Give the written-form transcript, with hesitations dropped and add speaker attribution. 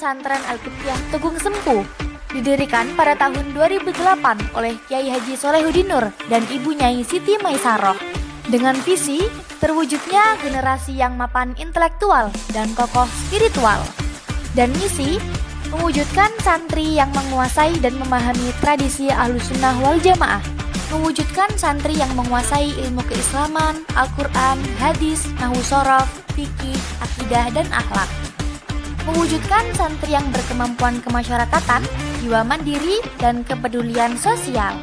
Speaker 1: Pesantren Al-Qibtiyah Tegung Sempu, didirikan pada tahun 2008 oleh Kiai Haji Solehudin Nur dan Ibu Nyai Siti Maisaroh, dengan visi terwujudnya generasi yang mapan intelektual dan kokoh spiritual, dan misi mewujudkan santri yang menguasai dan memahami tradisi Ahlussunnah wal Jamaah, mewujudkan santri yang menguasai ilmu keislaman, Al-Quran, hadis, nahwu shorof, fikih, akidah, dan akhlak, mewujudkan santri yang berkemampuan kemasyarakatan, jiwa mandiri, dan kepedulian sosial.